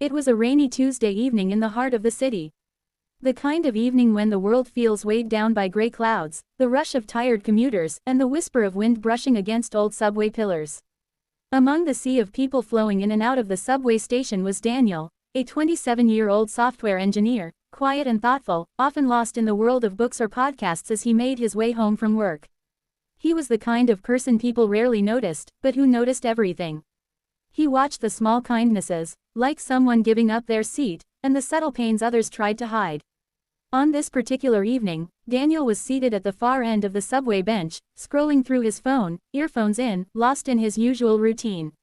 It was a rainy Tuesday evening in the heart of the city. The kind of evening when the world feels weighed down by gray clouds, the rush of tired commuters, and the whisper of wind brushing against old subway pillars. Among the sea of people flowing in and out of the subway station was Daniel, a 27-year-old software engineer, quiet and thoughtful, often lost in the world of books or podcasts as he made his way home from work. He was the kind of person people rarely noticed, but who noticed everything. He watched the small kindnesses, like someone giving up their seat, and the subtle pains others tried to hide. On this particular evening, Daniel was seated at the far end of the subway bench, scrolling through his phone, earphones in, lost in his usual routine.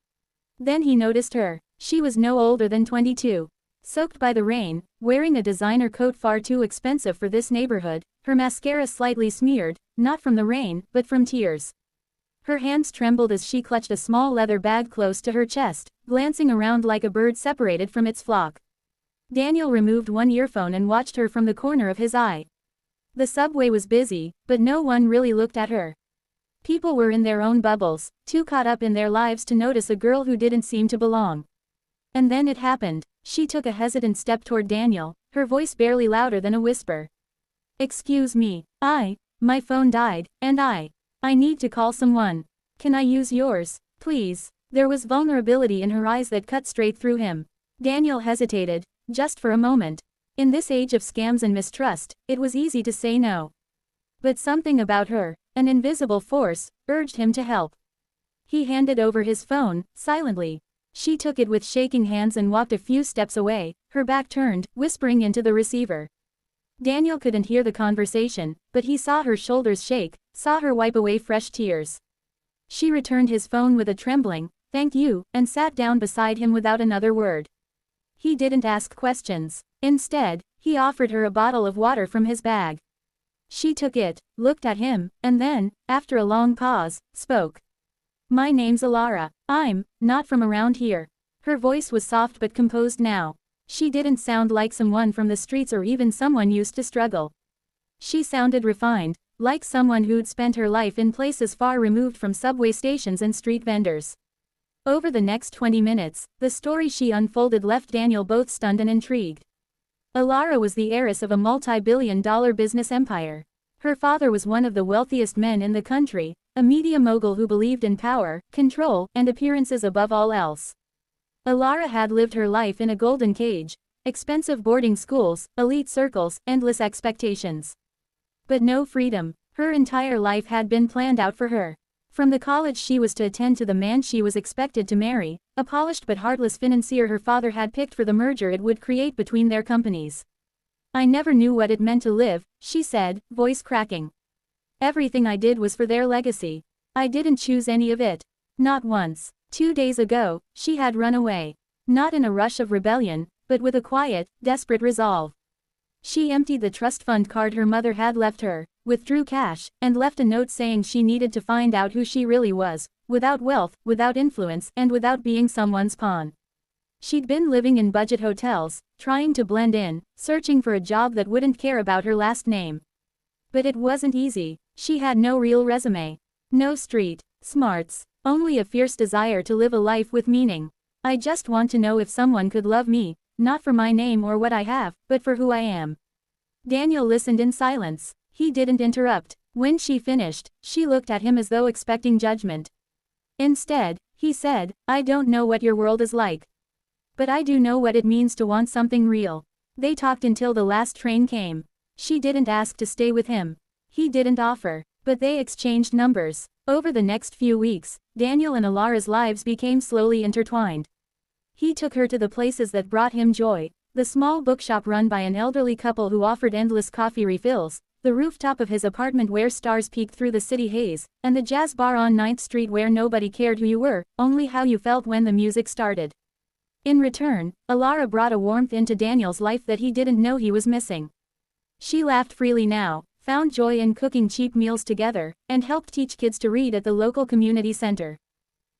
Then he noticed her. She was no older than 22. Soaked by the rain, wearing a designer coat far too expensive for this neighborhood, her mascara slightly smeared, not from the rain, but from tears. Her hands trembled as she clutched a small leather bag close to her chest, glancing around like a bird separated from its flock. Daniel removed one earphone and watched her from the corner of his eye. The subway was busy, but no one really looked at her. People were in their own bubbles, too caught up in their lives to notice a girl who didn't seem to belong. And then it happened. She took a hesitant step toward Daniel, her voice barely louder than a whisper. "Excuse me, my phone died, and I need to call someone. Can I use yours, please?" There was vulnerability in her eyes that cut straight through him. Daniel hesitated, just for a moment. In this age of scams and mistrust, it was easy to say no. But something about her, an invisible force, urged him to help. He handed over his phone, silently. She took it with shaking hands and walked a few steps away, her back turned, whispering into the receiver. Daniel couldn't hear the conversation, but he saw her shoulders shake, saw her wipe away fresh tears. She returned his phone with a trembling, "Thank you," and sat down beside him without another word. He didn't ask questions. Instead, he offered her a bottle of water from his bag. She took it, looked at him, and then, after a long pause, spoke. "My name's Alara. I'm not from around here." Her voice was soft but composed now. She didn't sound like someone from the streets or even someone used to struggle. She sounded refined, like someone who'd spent her life in places far removed from subway stations and street vendors. Over the next 20 minutes, the story she unfolded left Daniel both stunned and intrigued. Alara was the heiress of a multi-billion-dollar business empire. Her father was one of the wealthiest men in the country, a media mogul who believed in power, control, and appearances above all else. Alara had lived her life in a golden cage, expensive boarding schools, elite circles, endless expectations. But no freedom. Her entire life had been planned out for her. From the college she was to attend to the man she was expected to marry, a polished but heartless financier her father had picked for the merger it would create between their companies. "I never knew what it meant to live," she said, voice cracking. "Everything I did was for their legacy. I didn't choose any of it. Not once." 2 days ago, she had run away. Not in a rush of rebellion, but with a quiet, desperate resolve. She emptied the trust fund card her mother had left her, withdrew cash, and left a note saying she needed to find out who she really was, without wealth, without influence, and without being someone's pawn. She'd been living in budget hotels, trying to blend in, searching for a job that wouldn't care about her last name. But it wasn't easy. She had no real resume. No street smarts. Only a fierce desire to live a life with meaning. "I just want to know if someone could love me, not for my name or what I have, but for who I am." Daniel listened in silence. He didn't interrupt. When she finished, she looked at him as though expecting judgment. Instead, he said, "I don't know what your world is like. But I do know what it means to want something real." They talked until the last train came. She didn't ask to stay with him. He didn't offer. But they exchanged numbers. Over the next few weeks, Daniel and Alara's lives became slowly intertwined. He took her to the places that brought him joy, the small bookshop run by an elderly couple who offered endless coffee refills, the rooftop of his apartment where stars peeked through the city haze, and the jazz bar on 9th Street where nobody cared who you were, only how you felt when the music started. In return, Alara brought a warmth into Daniel's life that he didn't know he was missing. She laughed freely now, found joy in cooking cheap meals together, and helped teach kids to read at the local community center.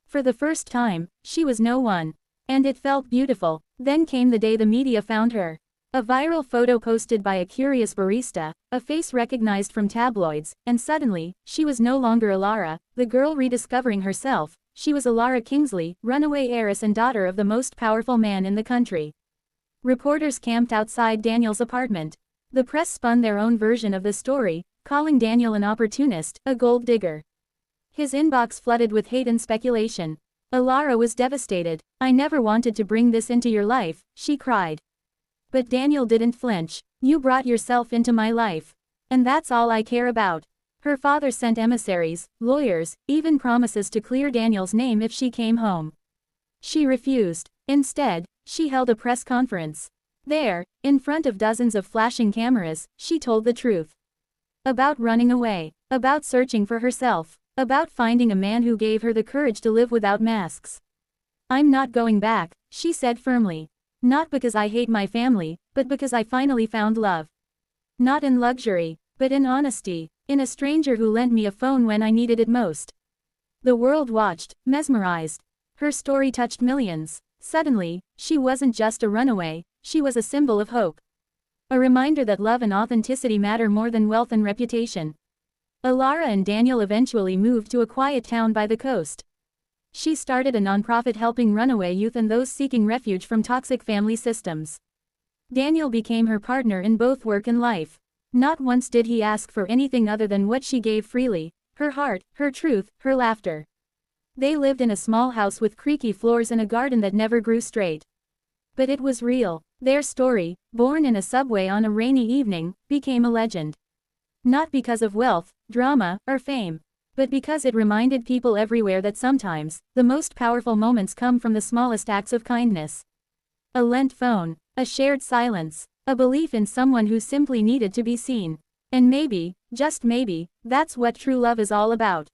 For the first time, she was no one. And it felt beautiful. Then came the day the media found her. A viral photo posted by a curious barista, a face recognized from tabloids, and suddenly, she was no longer Alara, the girl rediscovering herself. She was Alara Kingsley, runaway heiress and daughter of the most powerful man in the country. Reporters camped outside Daniel's apartment. The press spun their own version of the story, calling Daniel an opportunist, a gold digger. His inbox flooded with hate and speculation. Alara was devastated. "I never wanted to bring this into your life," she cried. But Daniel didn't flinch. "You brought yourself into my life. And that's all I care about." Her father sent emissaries, lawyers, even promises to clear Daniel's name if she came home. She refused. Instead, she held a press conference. There, in front of dozens of flashing cameras, she told the truth. About running away. About searching for herself. About finding a man who gave her the courage to live without masks. "I'm not going back," she said firmly. "Not because I hate my family, but because I finally found love. Not in luxury, but in honesty. In a stranger who lent me a phone when I needed it most." The world watched, mesmerized. Her story touched millions. Suddenly, she wasn't just a runaway, she was a symbol of hope. A reminder that love and authenticity matter more than wealth and reputation. Alara and Daniel eventually moved to a quiet town by the coast. She started a nonprofit helping runaway youth and those seeking refuge from toxic family systems. Daniel became her partner in both work and life. Not once did he ask for anything other than what she gave freely: her heart, her truth, her laughter. They lived in a small house with creaky floors and a garden that never grew straight. But it was real. Their story, born in a subway on a rainy evening, became a legend. Not because of wealth, drama, or fame, but because it reminded people everywhere that sometimes, the most powerful moments come from the smallest acts of kindness. A lent phone, a shared silence, a belief in someone who simply needed to be seen. And maybe, just maybe, that's what true love is all about.